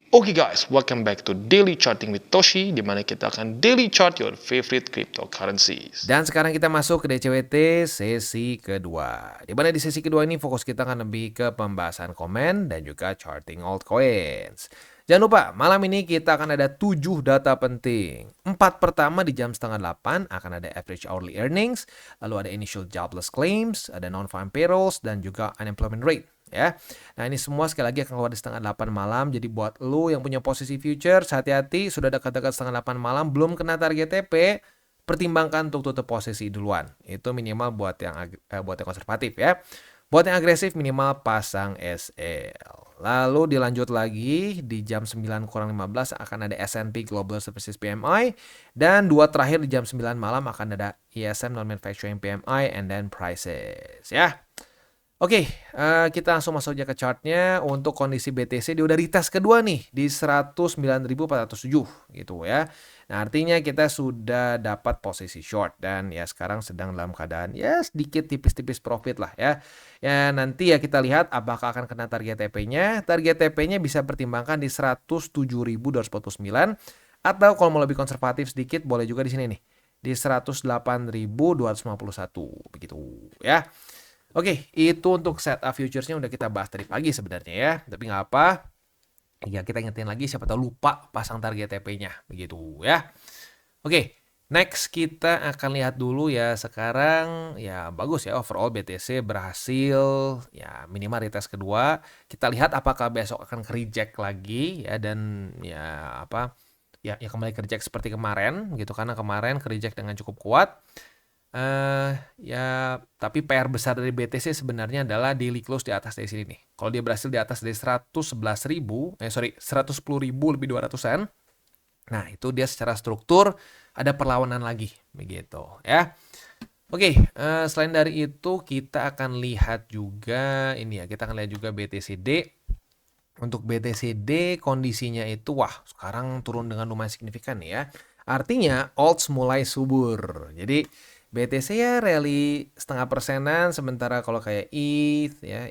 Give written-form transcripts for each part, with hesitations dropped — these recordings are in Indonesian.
Oke guys, welcome back to Daily Charting with Toshi, di mana kita akan daily chart your favorite cryptocurrencies. Dan sekarang kita masuk ke DCWT sesi kedua. Di mana di sesi kedua ini fokus kita akan lebih ke pembahasan komen dan juga charting altcoins. Jangan lupa, malam ini kita akan ada 7 data penting. 4 pertama di jam setengah 8 akan ada average hourly earnings, lalu ada initial jobless claims, ada non-farm payrolls, dan juga unemployment rate. Ya, nah ini semua sekali lagi akan keluar di setengah 8 malam. Jadi buat lu yang punya posisi futures, hati-hati, sudah dekat-dekat setengah 8 malam, belum kena target TP, pertimbangkan untuk tutup posisi duluan. Itu minimal buat yang konservatif ya. Buat yang agresif minimal pasang SL. Lalu dilanjut lagi di jam 9:15 akan ada S&P Global Services PMI, dan dua terakhir di jam 9 malam akan ada ISM Non-Manufacturing PMI and then prices ya. Oke, kita langsung masuk aja ke chartnya. Untuk kondisi BTC dia udah retest kedua nih di 109.407 gitu ya. Nah, artinya kita sudah dapat posisi short dan ya sekarang sedang dalam keadaan ya sedikit tipis-tipis profit lah ya. Ya nanti ya kita lihat apakah akan kena target TP-nya. Target TP-nya bisa pertimbangkan di 107.249, atau kalau mau lebih konservatif sedikit boleh juga di sini nih di 108.251 begitu ya. Oke, itu untuk setup futuresnya udah kita bahas tadi pagi sebenarnya ya. Tapi nggak apa. Ya kita ingetin lagi, siapa tahu lupa pasang target TP-nya. Begitu ya. Oke, next kita akan lihat dulu ya. Sekarang ya bagus ya, overall BTC berhasil ya minimal retest kedua. Kita lihat apakah besok akan reject lagi ya, dan ya apa ya kembali ke reject seperti kemarin gitu, karena kemarin reject dengan cukup kuat. Ya tapi PR besar dari BTC sebenarnya adalah daily close di atas dari sini nih. Kalau dia berhasil di atas dari 110.000 lebih 200-an. Nah, itu dia secara struktur ada perlawanan lagi begitu ya. Oke, selain dari itu kita akan lihat juga ini ya, kita akan lihat juga BTCD. Untuk BTCD kondisinya itu wah, sekarang turun dengan lumayan signifikan ya. Artinya alts mulai subur. Jadi BTC ya rally 0,5%, sementara kalau kayak ETH ya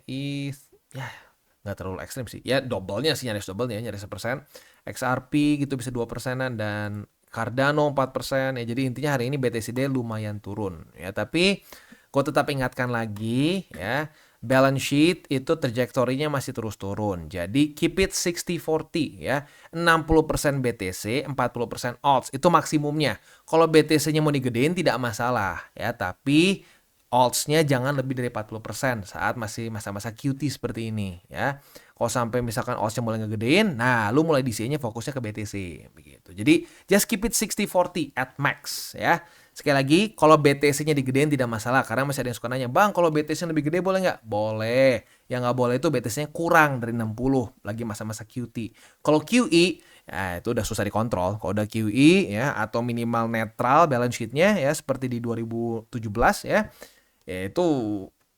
nggak terlalu ekstrim sih. Ya double-nya sih, nyaris double-nya, nyaris 1%. XRP gitu bisa 2%-an, dan Cardano 4% ya. Jadi intinya hari ini BTCD lumayan turun ya. Tapi gue tetap ingatkan lagi ya, balance sheet itu trajektorinya masih terus turun. Jadi keep it 60-40 ya. 60% BTC, 40% alts. Itu maksimumnya. Kalau BTC-nya mau digedein tidak masalah ya, tapi alts-nya jangan lebih dari 40% saat masih masa-masa QT seperti ini ya. Kalau sampai misalkan alts-nya mulai ngegedein, nah lu mulai DCA-nya fokusnya ke BTC begitu. Jadi just keep it 60-40 at max ya. Sekali lagi, kalau BTC-nya digedein tidak masalah, karena masih ada yang suka nanya, Bang, kalau BTC lebih gede boleh nggak? Boleh. Yang nggak boleh itu BTC-nya kurang dari 60, lagi masa-masa QT. Kalau QE, ya itu udah susah dikontrol. Kalau udah QE ya, atau minimal netral balance sheet-nya ya, seperti di 2017 ya, itu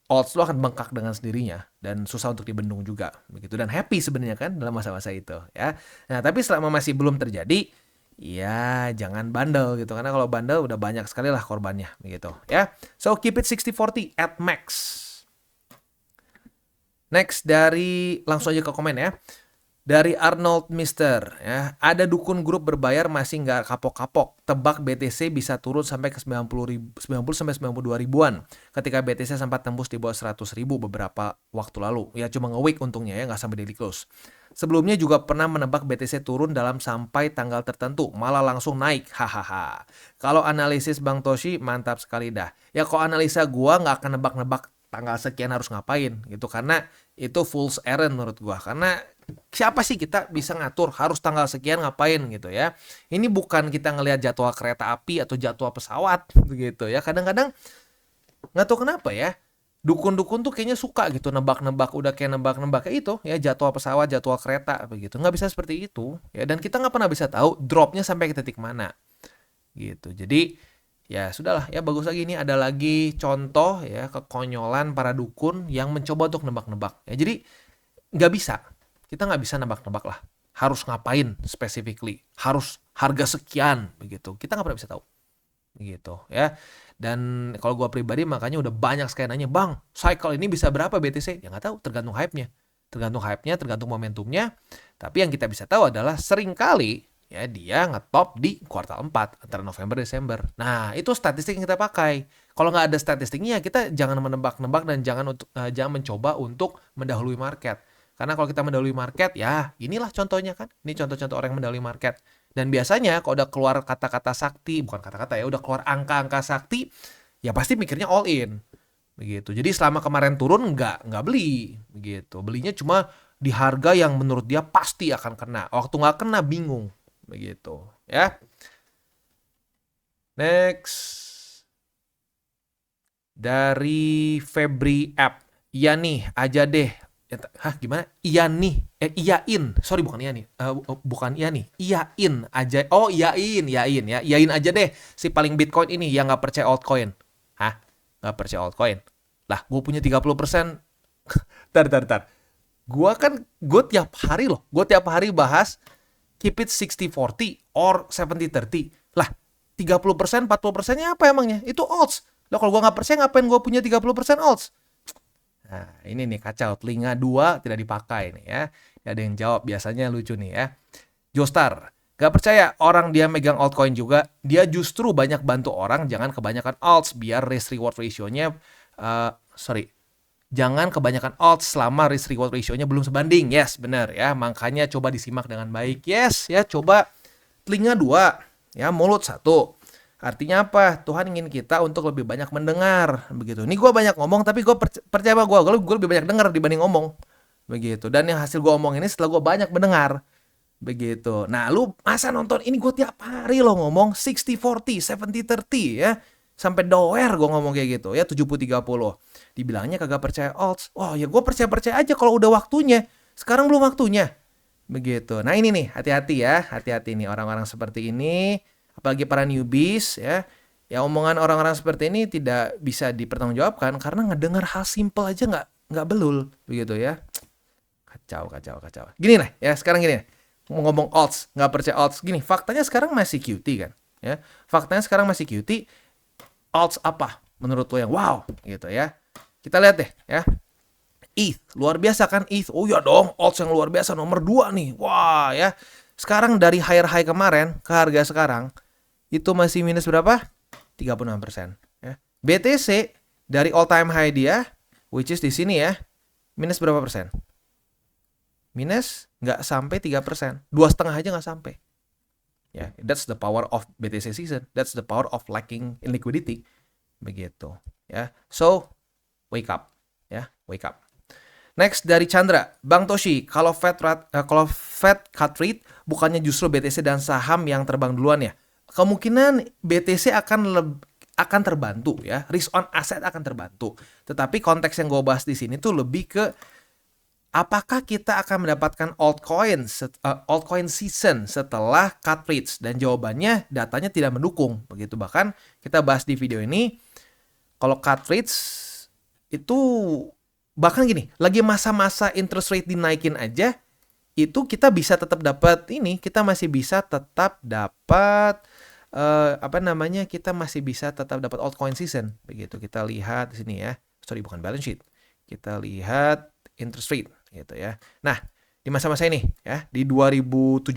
odds lo akan bengkak dengan sendirinya dan susah untuk dibendung juga begitu, dan happy sebenarnya kan dalam masa-masa itu ya. Nah, tapi selama masih belum terjadi, ya jangan bandel gitu, karena kalau bandel udah banyak sekali lah korbannya begitu ya. So keep it 60-40 at max. Next, dari langsung aja ke komen ya. Dari Arnold Mister ya, ada dukun grup berbayar masih nggak kapok-kapok. Tebak BTC bisa turun sampai ke 90 sampai 92 ribuan. Ketika BTC sempat tembus di bawah 100 ribu beberapa waktu lalu. Ya cuma nge-week untungnya ya, nggak sampai daily close. Sebelumnya juga pernah menebak BTC turun dalam sampai tanggal tertentu, malah langsung naik. Hahaha. Kalau analisis Bang Toshi mantap sekali dah. Ya kalau analisa gua nggak akan nebak-nebak tanggal sekian harus ngapain gitu, karena itu fool's errand menurut gua. Karena siapa sih kita bisa ngatur harus tanggal sekian ngapain gitu ya. Ini bukan kita ngelihat jadwal kereta api atau jadwal pesawat begitu ya. Kadang-kadang nggak tahu kenapa ya, dukun-dukun tuh kayaknya suka gitu nebak-nebak, udah kayak nebak-nebak kayak itu ya, jadwal pesawat, jadwal kereta begitu. Nggak bisa seperti itu ya, dan kita nggak pernah bisa tahu dropnya sampai ke titik mana gitu. Jadi ya sudahlah ya, bagus lagi ini ada lagi contoh ya kekonyolan para dukun yang mencoba untuk nebak-nebak ya. Jadi nggak bisa, kita nggak bisa nebak-nebak lah harus ngapain specifically, harus harga sekian begitu, kita nggak pernah bisa tahu gitu ya. Dan kalau gue pribadi makanya udah banyak sekali nanya, Bang, cycle ini bisa berapa BTC? Ya nggak tahu, tergantung hype-nya tergantung hype-nya, tergantung momentumnya. Tapi yang kita bisa tahu adalah seringkali ya dia ngetop di kuartal 4 antara November Desember. Nah, itu statistik yang kita pakai. Kalau nggak ada statistiknya, kita jangan menebak-nebak dan jangan mencoba untuk mendahului market. Karena kalau kita mendahului market, ya inilah contohnya kan. Ini contoh-contoh orang yang mendahului market. Dan biasanya kalau udah keluar kata-kata sakti, bukan kata-kata ya, udah keluar angka-angka sakti, ya pasti mikirnya all in. Begitu. Jadi selama kemarin turun nggak beli. Begitu. Belinya cuma di harga yang menurut dia pasti akan kena. Waktu nggak kena bingung. Begitu. Ya. Next. Dari Febri App. Iya nih, aja deh. Hah, gimana? Iya nih. Iyain. Sorry, bukan iya nih. Bukan iya nih. Iyain aja. Oh, iyain ya. Iyain aja deh. Si paling Bitcoin ini yang nggak percaya altcoin. Hah? Nggak percaya altcoin? Lah, gue punya 30%. Tar. Gue tiap hari loh. Gue tiap hari bahas keep it 60-40 or 70-30. Lah, 30%, 40%-nya apa emangnya? Itu alts. Lah, kalau gue nggak percaya, ngapain gue punya 30% alts? Nah, ini nih kacau. Telinga 2 tidak dipakai nih ya. Ada yang jawab, biasanya lucu nih ya. Joestar, gak percaya orang dia megang altcoin juga. Dia justru banyak bantu orang, jangan kebanyakan alts biar risk-reward ratio-nya... Jangan kebanyakan alts selama risk-reward ratio-nya belum sebanding. Yes, benar ya. Makanya coba disimak dengan baik. Yes, ya coba telinga 2, ya mulut 1. Artinya apa? Tuhan ingin kita untuk lebih banyak mendengar. Begitu. Ini gue banyak ngomong, tapi gue percaya sama gue lebih banyak dengar dibanding ngomong. Begitu. Dan yang hasil gue omong ini setelah gue banyak mendengar. Begitu. Nah, lu masa nonton ini gue tiap hari lo ngomong 60-40, 70-30 ya. Sampai doer gue ngomong kayak gitu ya, 70-30. Dibilangnya kagak percaya alts. Wah, ya gue percaya aja kalau udah waktunya. Sekarang belum waktunya. Begitu. Nah, ini nih, hati-hati ya. Hati-hati nih orang-orang seperti ini. Apalagi para newbies ya. Ya omongan orang-orang seperti ini tidak bisa dipertanggungjawabkan karena ngedengar hal simple aja nggak belul begitu ya. Kacau. Gini lah ya, sekarang gini. Mau ngomong alts, nggak percaya alts. Gini, faktanya sekarang masih QT kan. Ya. Faktanya sekarang masih QT. Alts apa menurut lo yang wow gitu ya. Kita lihat deh ya. ETH, luar biasa kan ETH. Oh ya dong, alts yang luar biasa nomor 2 nih. Wah ya. Sekarang dari higher high kemarin ke harga sekarang itu masih minus berapa? 36%. Ya. BTC dari all time high dia, which is di sini ya, minus berapa persen? Minus nggak sampai 3%. 2,5 aja nggak sampai. Ya, that's the power of BTC season. That's the power of lacking in liquidity. Begitu. Ya, so wake up. Ya, wake up. Next dari Chandra, Bang Toshi, kalau Fed cut rate bukannya justru BTC dan saham yang terbang duluan ya? Kemungkinan BTC akan terbantu ya, risk on asset akan terbantu. Tetapi konteks yang gue bahas di sini tuh lebih ke apakah kita akan mendapatkan altcoin season setelah cut rates, dan jawabannya datanya tidak mendukung. Begitu, bahkan kita bahas di video ini kalau cut rates itu bahkan gini, lagi masa-masa interest rate dinaikin aja, itu kita bisa tetap dapat ini, kita masih bisa tetap dapat kita masih bisa tetap dapat altcoin season. Begitu, kita lihat di sini ya. Sorry, bukan balance sheet. Kita lihat interest rate gitu ya. Nah, di masa-masa ini ya, di 2017,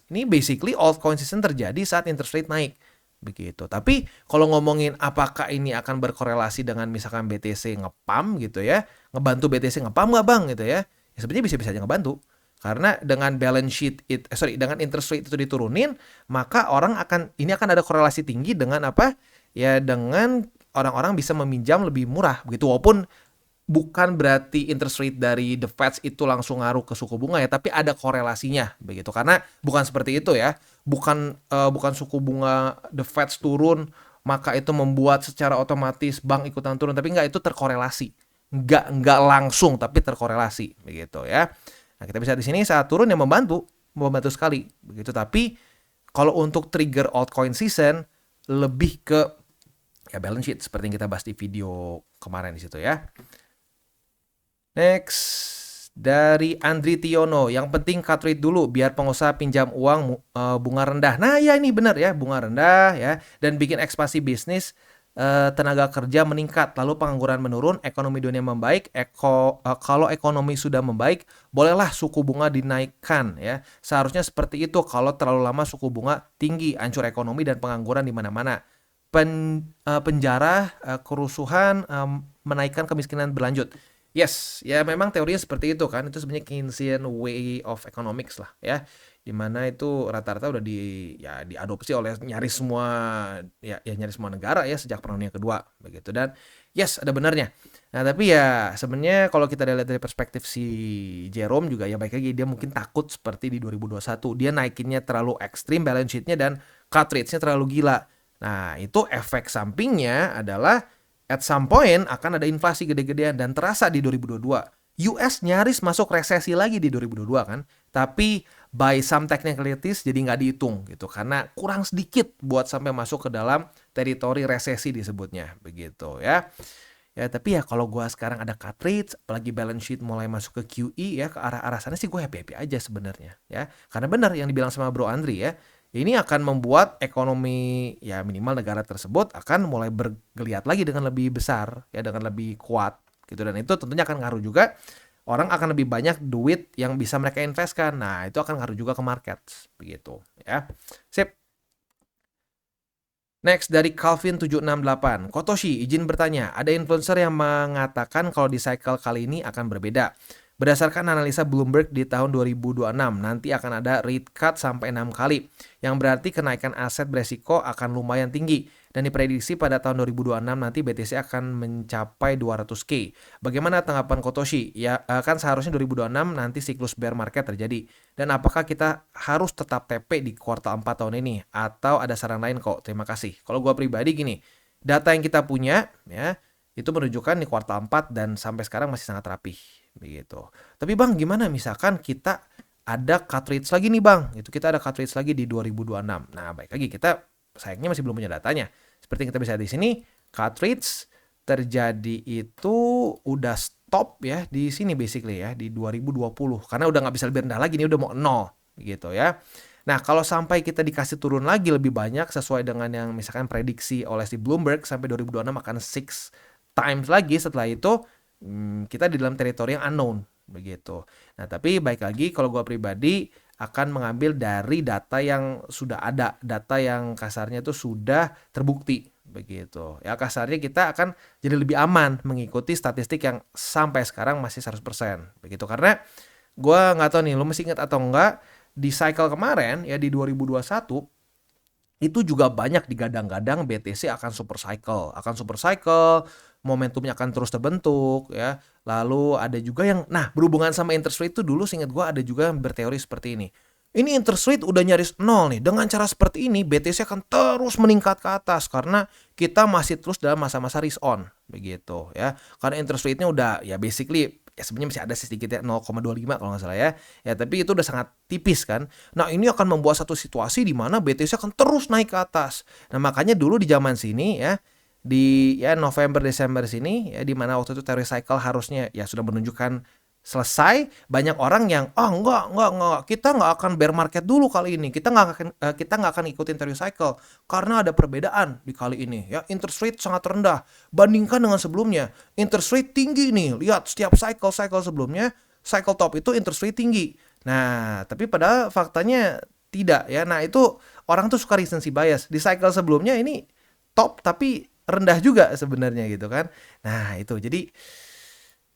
ini basically altcoin season terjadi saat interest rate naik. Begitu. Tapi kalau ngomongin apakah ini akan berkorelasi dengan misalkan BTC ngepam gitu ya, ngebantu BTC ngepam nggak bang gitu ya? Ya sebenarnya bisa-bisa aja ngebantu. Karena dengan balance sheet dengan interest rate itu diturunin, maka ini akan ada korelasi tinggi dengan apa? Ya dengan orang-orang bisa meminjam lebih murah begitu. Walaupun bukan berarti interest rate dari the Fed itu langsung ngaruh ke suku bunga ya, tapi ada korelasinya begitu. Karena bukan seperti itu ya. Bukan suku bunga the Fed turun maka itu membuat secara otomatis bank ikutan turun, tapi enggak, itu terkorelasi. Enggak langsung tapi terkorelasi begitu ya. Nah, kita bisa di sini saat turun yang membantu sekali begitu. Tapi kalau untuk trigger altcoin season lebih ke ya balance sheet seperti yang kita bahas di video kemarin di situ ya. Next dari Andri Tiono, yang penting cut rate dulu biar pengusaha pinjam uang bunga rendah. Nah, ya ini benar ya, bunga rendah ya, dan bikin ekspansi bisnis tenaga kerja meningkat, lalu pengangguran menurun, ekonomi dunia membaik, kalau ekonomi sudah membaik, bolehlah suku bunga dinaikkan ya. Seharusnya seperti itu. Kalau terlalu lama suku bunga tinggi, hancur ekonomi dan pengangguran di mana-mana. Penjara, kerusuhan, menaikkan kemiskinan berlanjut. Yes, ya memang teorinya seperti itu kan. Itu sebenarnya Keynesian way of economics lah ya. Di mana itu rata-rata udah diadopsi oleh nyaris semua negara ya sejak Perang Dunia Kedua begitu. Dan yes, ada benarnya. Nah, tapi ya sebenarnya kalau kita lihat dari perspektif si Jerome juga ya baik lagi dia mungkin takut seperti di 2021. Dia naikinnya terlalu ekstrim balance sheet-nya dan cut rate-nya terlalu gila. Nah, itu efek sampingnya adalah at some point akan ada inflasi gede-gedean dan terasa di 2022. US nyaris masuk resesi lagi di 2022 kan. Tapi by some technicalities jadi nggak dihitung gitu. Karena kurang sedikit buat sampai masuk ke dalam teritori resesi disebutnya. Begitu ya. Ya tapi ya kalau gue sekarang ada cut rates, apalagi balance sheet mulai masuk ke QE ya, ke arah-arah sana sih gue happy-happy aja sebenarnya ya. Karena benar yang dibilang sama Bro Andri ya. Ini akan membuat ekonomi ya minimal negara tersebut akan mulai bergeliat lagi dengan lebih besar ya dengan lebih kuat gitu dan itu tentunya akan ngaruh juga orang akan lebih banyak duit yang bisa mereka investkan. Nah, itu akan ngaruh juga ke market begitu ya. Sip. Next dari Calvin 768. Kotoshi izin bertanya, ada influencer yang mengatakan kalau di cycle kali ini akan berbeda. Berdasarkan analisa Bloomberg di tahun 2026, nanti akan ada rate cut sampai 6 kali, yang berarti kenaikan aset beresiko akan lumayan tinggi. Dan diprediksi pada tahun 2026 nanti BTC akan mencapai 200K. Bagaimana tanggapan Kotoshi? Ya kan seharusnya 2026 nanti siklus bear market terjadi. Dan apakah kita harus tetap TP di kuartal 4 tahun ini? Atau ada saran lain kok? Terima kasih. Kalau gue pribadi gini, data yang kita punya ya itu menunjukkan di kuartal 4 dan sampai sekarang masih sangat rapih. Begitu. Tapi Bang, gimana misalkan kita ada cut rates lagi nih Bang? Itu kita ada cut rates lagi di 2026. Nah, baik lagi kita sayangnya masih belum punya datanya. Seperti yang kita bisa lihat di sini, cut rates terjadi itu udah stop ya di sini basically ya di 2020 karena udah nggak bisa lebih rendah lagi nih udah mau 0 gitu ya. Nah, kalau sampai kita dikasih turun lagi lebih banyak sesuai dengan yang misalkan prediksi oleh si Bloomberg sampai 2026 akan 6 times lagi setelah itu kita di dalam teritori yang unknown begitu. Nah, tapi baik lagi kalau gue pribadi akan mengambil dari data yang sudah ada, data yang kasarnya itu sudah terbukti begitu. Ya kasarnya kita akan jadi lebih aman mengikuti statistik yang sampai sekarang masih 100% begitu. Karena gue nggak tahu nih lo masih ingat atau enggak di cycle kemarin ya di 2021 itu juga banyak digadang-gadang BTC akan super cycle, momentumnya akan terus terbentuk ya. Lalu ada juga yang berhubungan sama interest rate itu dulu seingat gue ada juga yang berteori seperti ini. Ini interest rate udah nyaris 0 nih. Dengan cara seperti ini BTC akan terus meningkat ke atas karena kita masih terus dalam masa-masa risk on begitu ya. Karena interest rate-nya udah ya basically ya sebenarnya masih ada sedikit ya 0,25 kalau nggak salah ya. Ya tapi itu udah sangat tipis kan. Nah ini akan membuat satu situasi di mana BTC akan terus naik ke atas. Nah makanya dulu di zaman sini ya di ya November Desember sini ya di mana waktu itu teori cycle harusnya ya sudah menunjukkan selesai, banyak orang yang enggak kita nggak akan bear market dulu kali ini, kita nggak akan ikutin teori cycle karena ada perbedaan di kali ini ya, interest rate sangat rendah bandingkan dengan sebelumnya, interest rate tinggi nih, lihat setiap cycle sebelumnya cycle top itu interest rate tinggi. Nah tapi pada faktanya tidak ya. Nah itu orang tuh suka recency bias, di cycle sebelumnya ini top tapi rendah juga sebenarnya gitu kan. Nah itu jadi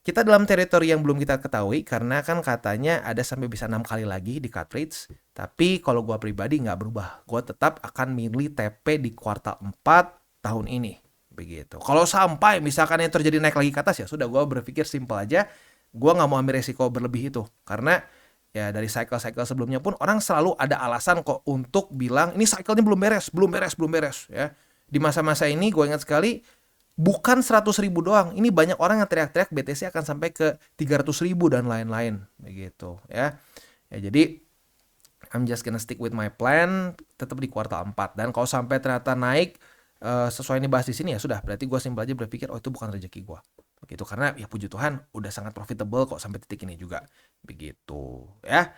kita dalam teritori yang belum kita ketahui karena kan katanya ada sampai bisa 6 kali lagi di cut rates. Tapi kalau gue pribadi nggak berubah. Gue tetap akan milih TP di kuartal 4 tahun ini. Begitu. Kalau sampai misalkan yang terjadi naik lagi ke atas ya sudah gue berpikir simple aja. Gue nggak mau ambil resiko berlebih itu. Karena ya dari cycle-cycle sebelumnya pun orang selalu ada alasan kok untuk bilang ini cycle-nya belum beres ya. Di masa-masa ini gue ingat sekali bukan 100.000 doang. Ini banyak orang yang teriak-teriak BTC akan sampai ke 300.000 dan lain-lain begitu ya. Ya jadi I'm just gonna stick with my plan tetap di kuartal 4 dan kalau sampai ternyata naik sesuai ini bahas di sini ya sudah berarti gue simpel aja berpikir itu bukan rezeki gue. Begitu karena ya puji Tuhan udah sangat profitable kok sampai titik ini juga. Begitu ya.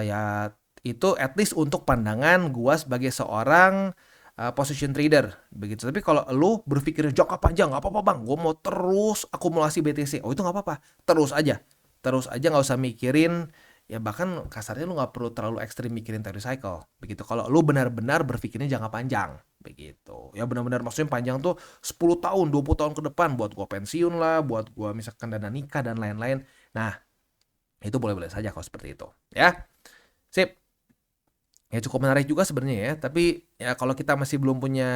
Ya itu at least untuk pandangan gue sebagai seorang position trader begitu. Tapi kalau lu berpikir jangka panjang, nggak apa-apa bang, gue mau terus akumulasi BTC. Oh itu nggak apa-apa, terus aja nggak usah mikirin. Ya bahkan kasarnya lu nggak perlu terlalu ekstrim mikirin teori cycle begitu. Kalau lu benar-benar berpikirnya jangka panjang begitu. Ya benar-benar maksudnya panjang tuh 10 tahun, 20 tahun ke depan buat gua pensiun lah, buat gua misalkan dana nikah dan lain-lain. Nah, itu boleh-boleh saja kalau seperti itu, ya. Sip. Ya cukup menarik juga sebenarnya ya, tapi ya kalau kita masih belum punya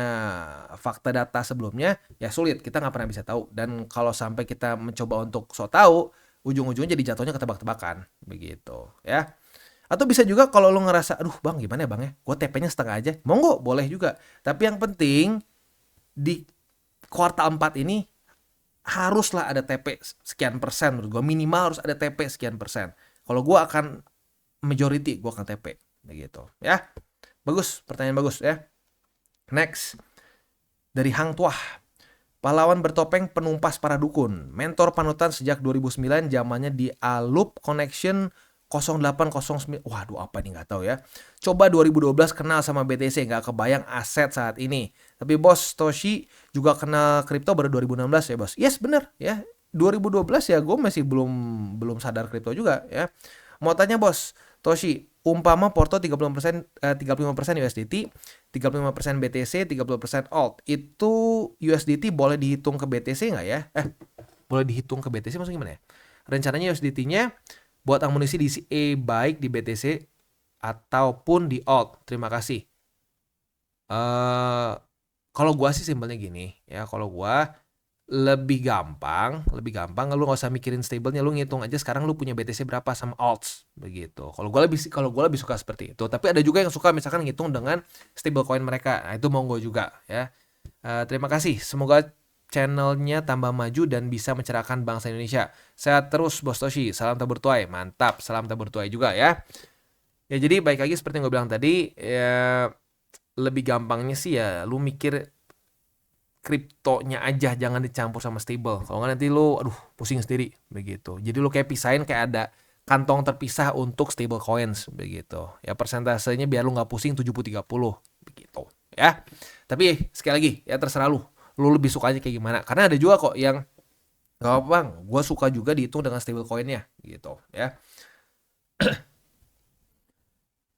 fakta data sebelumnya, ya sulit, kita nggak pernah bisa tahu. Dan kalau sampai kita mencoba untuk so tahu, ujung-ujungnya jadi jatuhnya ketebak-tebakan, begitu ya. Atau bisa juga kalau lo ngerasa, aduh bang gimana ya bang ya, gue TP-nya setengah aja, monggo boleh juga. Tapi yang penting di kuartal 4 ini haruslah ada TP sekian persen menurut gue, minimal harus ada TP sekian persen. Kalau gue akan majority, gue akan TP begitu ya. Bagus, pertanyaan bagus ya. Next dari Hang Tuah, pahlawan bertopeng penumpas para dukun, mentor panutan sejak 2009, zamannya di Alup Connection 0809. Waduh apa nih nggak tahu ya. Coba 2012 kenal sama BTC, nggak kebayang aset saat ini. Tapi bos Toshi juga kenal kripto baru 2016 ya bos. Yes bener ya. 2012 ya gue masih belum sadar kripto juga ya. Mau tanya bos Toshi, umpama Porto 35% 35% USDT, 35% BTC, 30% alt. Itu USDT boleh dihitung ke BTC nggak ya? Boleh dihitung ke BTC maksudnya gimana ya? Rencananya USDT-nya buat amunisi DCA baik di BTC ataupun di alt. Terima kasih. Kalau gua sih simpelnya gini ya, kalau gua lebih gampang lu nggak usah mikirin stable-nya, lu ngitung aja sekarang lu punya BTC berapa sama alts begitu. Kalau gua lebih suka seperti itu. Tapi ada juga yang suka misalkan ngitung dengan stable coin mereka. Nah, itu monggo juga ya. Terima kasih. Semoga channelnya tambah maju dan bisa mencerahkan bangsa Indonesia. Sehat terus Bos Toshi. Salam tabur tuai. Mantap. Salam tabur tuai juga ya. Ya jadi baik lagi seperti yang gue bilang tadi, ya lebih gampangnya sih ya lu mikir kriptonya aja, jangan dicampur sama stable. Kalau nggak nanti lu aduh pusing sendiri begitu. Jadi lu kayak pisahin, kayak ada kantong terpisah untuk stable coins begitu. Ya persentasenya biar lu nggak pusing 70-30 begitu ya. Tapi sekali lagi ya terserah lu lebih sukanya kayak gimana. Karena ada juga kok yang nggak apa bang, gue suka juga dihitung dengan stable coinnya gitu ya.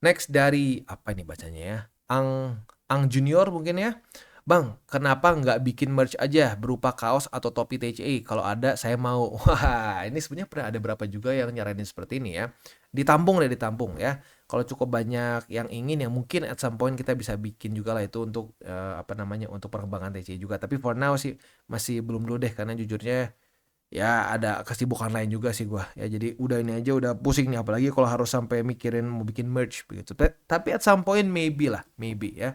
Next dari apa ini bacanya ya, Ang Junior mungkin ya. Bang, kenapa nggak bikin merch aja berupa kaos atau topi TCA? Kalau ada, saya mau. Wah, ini sebenarnya pernah ada berapa juga yang nyaranin seperti ini ya. Ditampung ya. Kalau cukup banyak yang ingin, yang mungkin at some point kita bisa bikin juga lah itu untuk untuk perkembangan TCA juga. Tapi for now sih masih belum dulu deh, karena jujurnya ya ada kesibukan lain juga sih gua. Ya jadi udah ini aja udah pusing nih, apalagi kalau harus sampai mikirin mau bikin merch begitu. Tapi at some point maybe ya.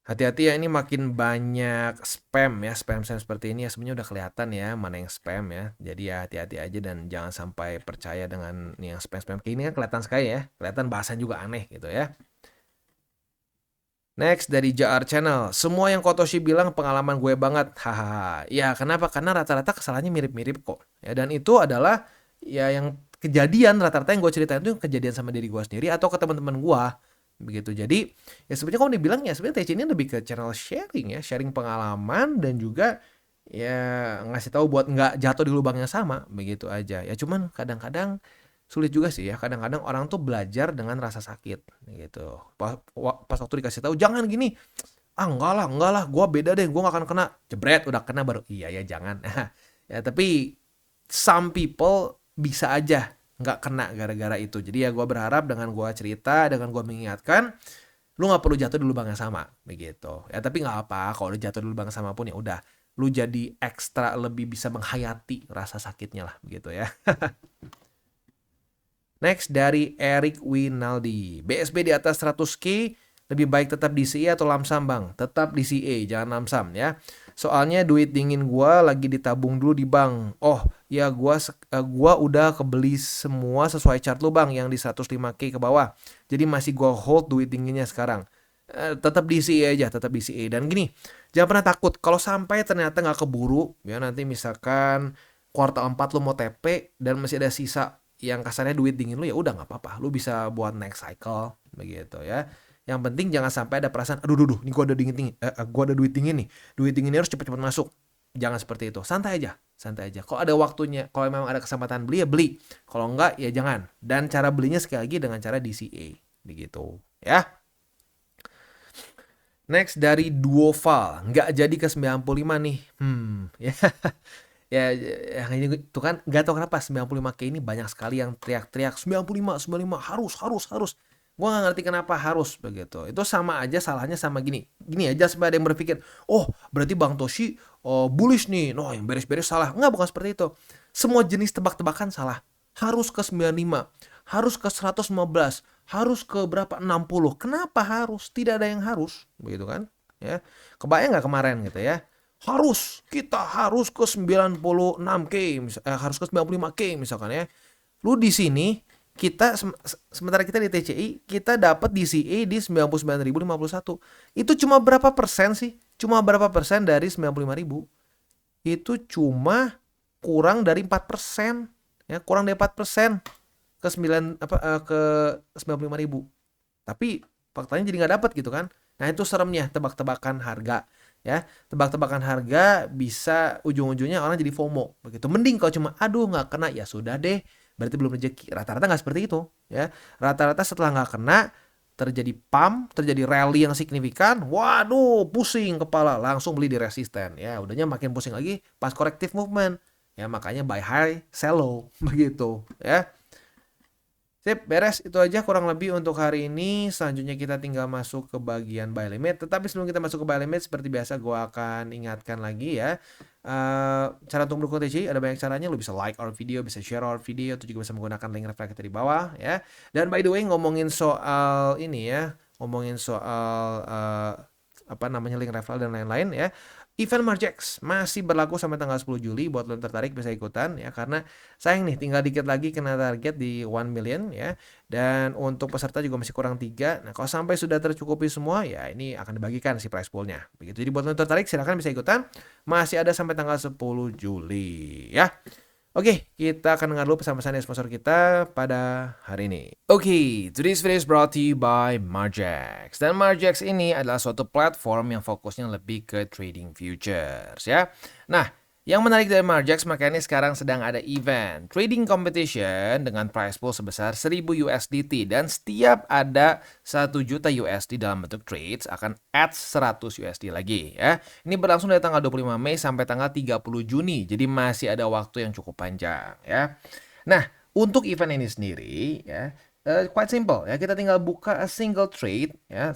Hati-hati ya, ini makin banyak spam ya, spam seperti ini ya sebenarnya udah kelihatan ya mana yang spam ya. Jadi ya hati-hati aja dan jangan sampai percaya dengan yang spam-spam kayak ini kan kelihatan sekali ya, kelihatan bahasan juga aneh gitu ya. Next dari JR Channel, semua yang Kotoshi bilang pengalaman gue banget, hahaha. Ya kenapa? Karena rata-rata kesalahannya mirip-mirip kok. Ya dan itu adalah ya yang kejadian rata-rata yang gue ceritain itu kejadian sama diri gue sendiri atau ke teman-teman gue. Begitu. Jadi ya sebenarnya kalau dibilang ya sebenarnya TC ini lebih ke channel sharing ya, sharing pengalaman dan juga ya ngasih tahu buat nggak jatuh di lubang yang sama begitu aja. Ya cuman kadang-kadang sulit juga sih ya, kadang-kadang orang tuh belajar dengan rasa sakit gitu. Pas waktu dikasih tahu jangan gini, enggak lah gue beda deh, gue gak akan kena, jebret udah kena baru iya ya jangan. Ya tapi some people bisa aja nggak kena gara-gara itu. Jadi ya gue berharap dengan gue cerita, dengan gue mengingatkan, lu nggak perlu jatuh di lubang yang sama begitu ya. Tapi nggak apa, kalau lu jatuh di lubang yang sama pun ya udah, lu jadi ekstra lebih bisa menghayati rasa sakitnya lah begitu ya. Next dari Eric Winaldi, BSB di atas 100k lebih baik tetap DCA atau lamsam bang? Tetap DCA, jangan lamsam ya. Soalnya duit dingin gua lagi ditabung dulu di bank. Oh ya gua udah kebeli semua sesuai chart lu bang yang di 105k ke bawah. Jadi masih gua hold duit dinginnya sekarang. Tetap DCA aja, tetap DCA. Dan gini, jangan pernah takut kalau sampai ternyata nggak keburu ya, nanti misalkan kuartal 4 lu mau TP dan masih ada sisa yang kasarnya duit dingin lu ya udah nggak apa-apa, lu bisa buat next cycle begitu ya. Yang penting jangan sampai ada perasaan aduh ini gua ada gua ada duit dingin nih, duit dingin ini harus cepet-cepet masuk. Jangan seperti itu, santai aja. Kalau ada waktunya, kalau memang ada kesempatan beli ya beli, kalau enggak ya jangan. Dan cara belinya sekali lagi dengan cara DCA begitu ya. Next dari Duoval, nggak jadi ke 95 nih. Ya. Ya, yang ini tuh kan nggak tahu kenapa 95K ini banyak sekali yang teriak-teriak 95 harus. Gua nggak ngerti kenapa harus begitu. Itu sama aja salahnya sama gini aja sampai ada yang berpikir, oh berarti Bang Toshi bullish nih, no yang beres-beres salah. Nggak, bukan seperti itu. Semua jenis tebak-tebakan salah. Harus ke 95, harus ke 115, harus ke berapa 60. Kenapa harus? Tidak ada yang harus, begitu kan? Ya, kebayang nggak kemarin gitu ya? Kita harus ke 96K, harus ke 95K misalkan ya. Lu di sini sementara kita di TCI kita dapat DCA di 99.051. Itu cuma berapa persen sih? Cuma berapa persen dari 95.000? Itu cuma kurang dari 4%. Ya, kurang dari 4% ke 95.000. Tapi faktanya jadi nggak dapat gitu kan. Nah, itu seremnya tebak-tebakan harga. Ya, tebak-tebakan harga bisa ujung-ujungnya orang jadi FOMO begitu. Mending kalau cuma aduh nggak kena ya sudah deh, berarti belum rezeki. Rata-rata nggak seperti itu ya. Rata-rata setelah nggak kena terjadi pump, terjadi rally yang signifikan, waduh pusing kepala, langsung beli di resisten ya. Udahnya makin pusing lagi pas corrective movement ya, makanya buy high sell low begitu ya. Sip, beres. Itu aja kurang lebih untuk hari ini. Selanjutnya kita tinggal masuk ke bagian buy limit. Tetapi sebelum kita masuk ke buy limit, seperti biasa gue akan ingatkan lagi ya. Cara untuk mendukung TCI ada banyak caranya. Lu bisa like our video, bisa share our video, atau juga bisa menggunakan link referral kita di bawah ya. Dan by the way, ngomongin soal ini ya, ngomongin soal link referral dan lain-lain ya. Event Margex masih berlaku sampai tanggal 10 Juli. Buat lo yang tertarik bisa ikutan ya, karena sayang nih tinggal dikit lagi kena target di 1 million ya. Dan untuk peserta juga masih kurang 3. Nah, kalau sampai sudah tercukupi semua ya ini akan dibagikan si prize poolnya. Begitu. Jadi buat lo yang tertarik silahkan bisa ikutan. Masih ada sampai tanggal 10 Juli ya. Oke, kita akan dengar dulu pesan-pesan dari sponsor kita pada hari ini. Oke, today's video is brought to you by Margex. Dan Margex ini adalah suatu platform yang fokusnya lebih ke trading futures ya. Nah, yang menarik dari Margex makanya sekarang sedang ada event trading competition dengan prize pool sebesar 1000 USDT, dan setiap ada 1 juta USD dalam bentuk trades akan add 100 USD lagi ya. Ini berlangsung dari tanggal 25 Mei sampai tanggal 30 Juni. Jadi masih ada waktu yang cukup panjang ya. Nah, untuk event ini sendiri ya, quite simple ya, kita tinggal buka a single trade ya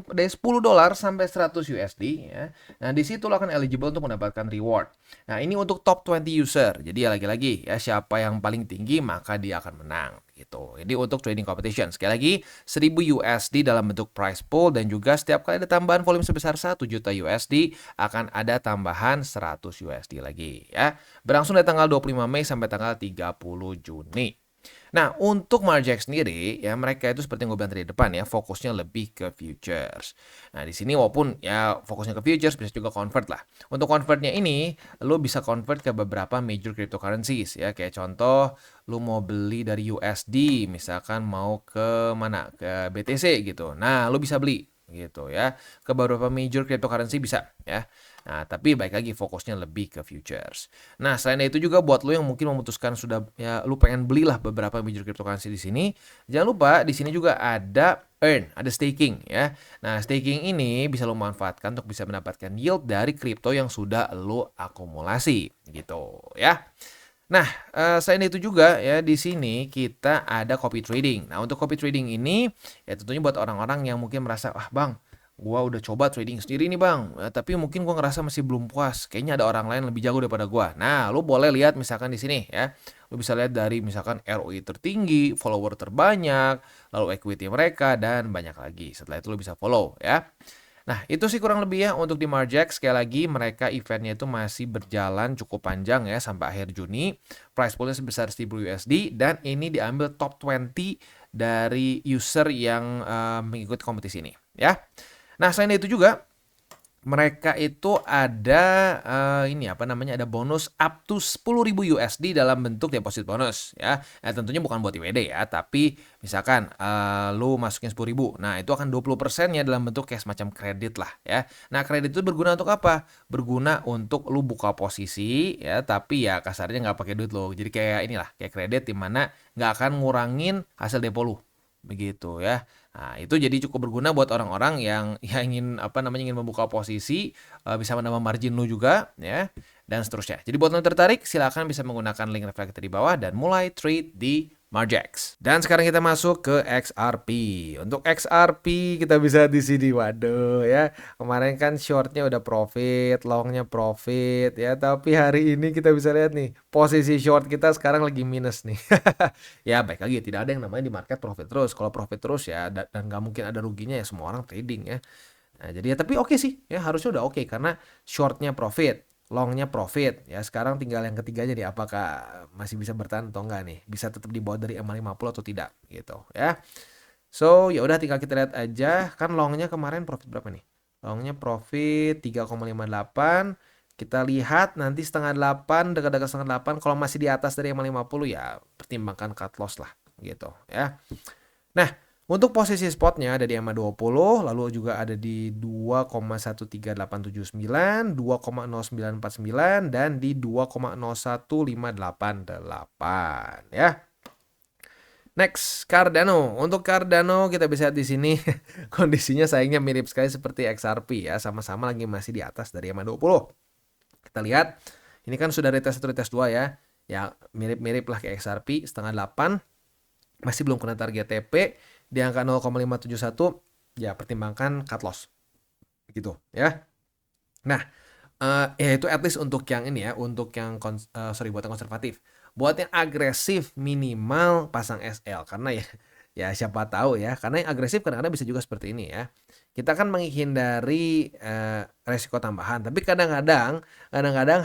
dari $10 sampai 100 USD ya. Nah, di situ lo akan eligible untuk mendapatkan reward. Nah, ini untuk top 20 user. Jadi ya lagi-lagi ya, siapa yang paling tinggi maka dia akan menang gitu. Jadi untuk trading competition sekali lagi 1000 USD dalam bentuk prize pool, dan juga setiap kali ada tambahan volume sebesar 1 juta USD akan ada tambahan 100 USD lagi ya. Berlangsung dari tanggal 25 Mei sampai tanggal 30 Juni. Nah, untuk Margex sendiri ya, mereka itu seperti yang gue bilang tadi di depan ya, fokusnya lebih ke futures. Nah, di sini walaupun ya fokusnya ke futures, bisa juga convert lah. Untuk convertnya ini, lo bisa convert ke beberapa major cryptocurrencies ya. Kayak contoh, lo mau beli dari USD, misalkan mau ke mana? Ke BTC gitu. Nah, lo bisa beli gitu ya. Ke beberapa major cryptocurrency bisa ya. Nah, tapi baik lagi fokusnya lebih ke futures. Nah, selain itu juga buat lo yang mungkin memutuskan sudah ya lo pengen belilah beberapa major cryptocurrency di sini, jangan lupa di sini juga ada ada staking ya. Nah, staking ini bisa lo manfaatkan untuk bisa mendapatkan yield dari kripto yang sudah lo akumulasi gitu ya. Nah, selain itu juga ya di sini kita ada copy trading. Nah, untuk copy trading ini ya tentunya buat orang-orang yang mungkin merasa, "Ah, Bang, gua udah coba trading sendiri nih Bang, tapi mungkin gua ngerasa masih belum puas. Kayaknya ada orang lain lebih jago daripada gua." Nah, lu boleh lihat misalkan di sini ya. Lu bisa lihat dari misalkan ROI tertinggi, follower terbanyak, lalu equity mereka, dan banyak lagi. Setelah itu lu bisa follow ya. Nah, itu sih kurang lebih ya untuk di Margex. Sekali lagi, mereka eventnya itu masih berjalan cukup panjang ya sampai akhir Juni. Price poolnya sebesar 1000 USD, dan ini diambil top 20 dari user yang mengikuti kompetisi ini ya. Nah, selain itu juga mereka itu ada ini apa namanya, ada bonus up to 10.000 USD dalam bentuk deposit bonus ya. Tentunya bukan buat IWD ya, tapi misalkan lu masukin 10.000. Nah, itu akan 20% ya dalam bentuk kayak semacam kredit lah ya. Nah, kredit itu berguna untuk apa? Berguna untuk lu buka posisi ya, tapi ya kasarnya nggak pakai duit lo. Jadi kayak inilah, kayak kredit di mana nggak akan ngurangin hasil depo lu. Begitu ya. Nah, itu jadi cukup berguna buat orang-orang yang ingin apa namanya, ingin membuka posisi, bisa menambah margin lu juga ya, dan seterusnya. Jadi buat yang tertarik silakan bisa menggunakan link reflektor di bawah dan mulai trade di Margex. Dan sekarang kita masuk ke XRP. Untuk XRP kita bisa di sini, waduh ya. Kemarin kan shortnya udah profit, longnya profit ya. Tapi hari ini kita bisa lihat nih, posisi short kita sekarang lagi minus nih. Ya baik lagi, tidak ada yang namanya di market profit terus. Kalau profit terus ya, dan nggak mungkin ada ruginya ya, semua orang trading ya. Nah, jadi ya tapi oke sih ya, harusnya udah oke karena shortnya profit, longnya profit ya. Sekarang tinggal yang ketiganya nih, apakah masih bisa bertahan atau enggak nih, bisa tetap di bawah dari MA50 atau tidak gitu ya. So ya udah, tinggal kita lihat aja kan longnya kemarin profit berapa nih. Longnya profit 3,58. Kita lihat nanti setengah 8, dekat-dekat setengah 8, kalau masih di atas dari MA50 ya pertimbangkan cut loss lah gitu ya. Nah, untuk posisi spotnya ada di EMA20, lalu juga ada di 2,13879, 2,0949, dan di 2,01588 ya. Next, Cardano. Untuk Cardano kita bisa lihat di sini kondisinya sayangnya mirip sekali seperti XRP ya, sama-sama lagi masih di atas dari EMA20. Kita lihat, ini kan sudah retest 1, retest 2 ya. Ya, mirip-mirip lah kayak XRP, setengah 8. Masih belum kena target TP di angka 0,571, ya pertimbangkan cut loss gitu ya. Nah, ya itu at least untuk yang ini ya, untuk yang buat yang konservatif. Buat yang agresif minimal pasang SL karena ya siapa tahu ya, karena yang agresif kadang-kadang bisa juga seperti ini ya. Kita kan menghindari resiko tambahan, tapi kadang-kadang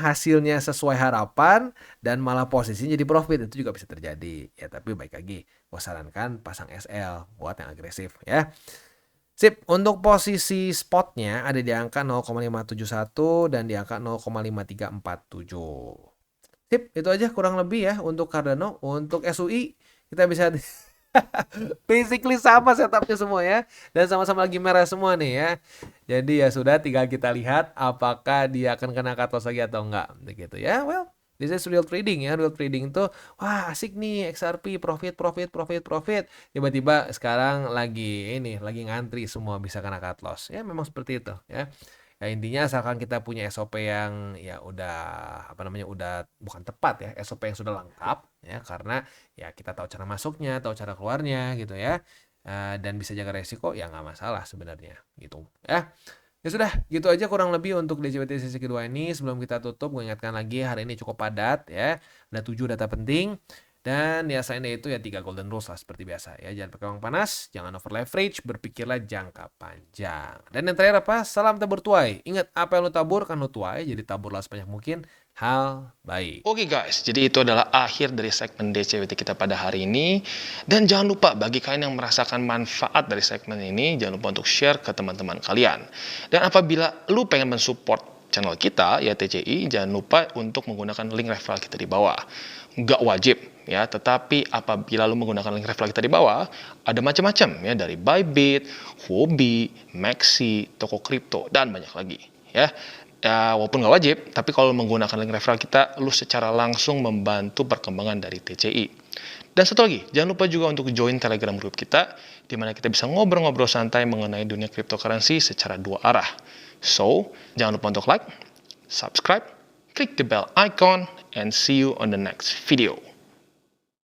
hasilnya sesuai harapan dan malah posisinya jadi profit, itu juga bisa terjadi ya. Tapi baik lagi, gue sarankan pasang SL buat yang agresif ya. Sip, untuk posisi spotnya ada di angka 0,571 dan di angka 0,5347. Sip, itu aja kurang lebih ya untuk Cardano. Untuk SUI kita bisa basically sama setupnya semua ya, dan sama-sama lagi merah semua nih ya. Jadi ya sudah, tinggal kita lihat apakah dia akan kena cut loss lagi atau enggak begitu ya. Well, this is real trading ya. Real trading tuh wah asik nih, XRP profit. Tiba-tiba sekarang lagi ngantri semua bisa kena cut loss. Ya memang seperti itu ya. Ya intinya asalkan kita punya SOP yang ya udah apa namanya, udah bukan tepat ya, SOP yang sudah lengkap ya, karena ya kita tahu cara masuknya, tahu cara keluarnya gitu ya. Dan bisa jaga resiko ya nggak masalah sebenarnya gitu ya. Ya sudah, gitu aja kurang lebih untuk DCBT sesi kedua ini. Sebelum kita tutup, gue ingatkan lagi hari ini cukup padat ya. Ada 7 data penting. Dan ya selain itu ya 3 golden rules lah seperti biasa ya. Jangan pakai uang panas, jangan over leverage, berpikirlah jangka panjang. Dan yang terakhir apa? Salam tabur tuai. Ingat, apa yang lo tabur kan lo tuai, jadi taburlah sebanyak mungkin hal baik. Oke guys, jadi itu adalah akhir dari segmen DCWT kita pada hari ini. Dan jangan lupa bagi kalian yang merasakan manfaat dari segmen ini, jangan lupa untuk share ke teman-teman kalian. Dan apabila lu pengen mensupport channel kita, ya TCI, jangan lupa untuk menggunakan link referral kita di bawah. Nggak wajib ya, tetapi apabila lu menggunakan link referral kita di bawah, ada macam-macam ya, dari Bybit, Huobi, Maxi, toko kripto, dan banyak lagi ya. Ya, walaupun nggak wajib, tapi kalau menggunakan link referral kita, lu secara langsung membantu perkembangan dari TCI. Dan satu lagi, jangan lupa juga untuk join Telegram group kita, di mana kita bisa ngobrol-ngobrol santai mengenai dunia cryptocurrency secara 2 arah. So, jangan lupa untuk like, subscribe, click the bell icon, and see you on the next video.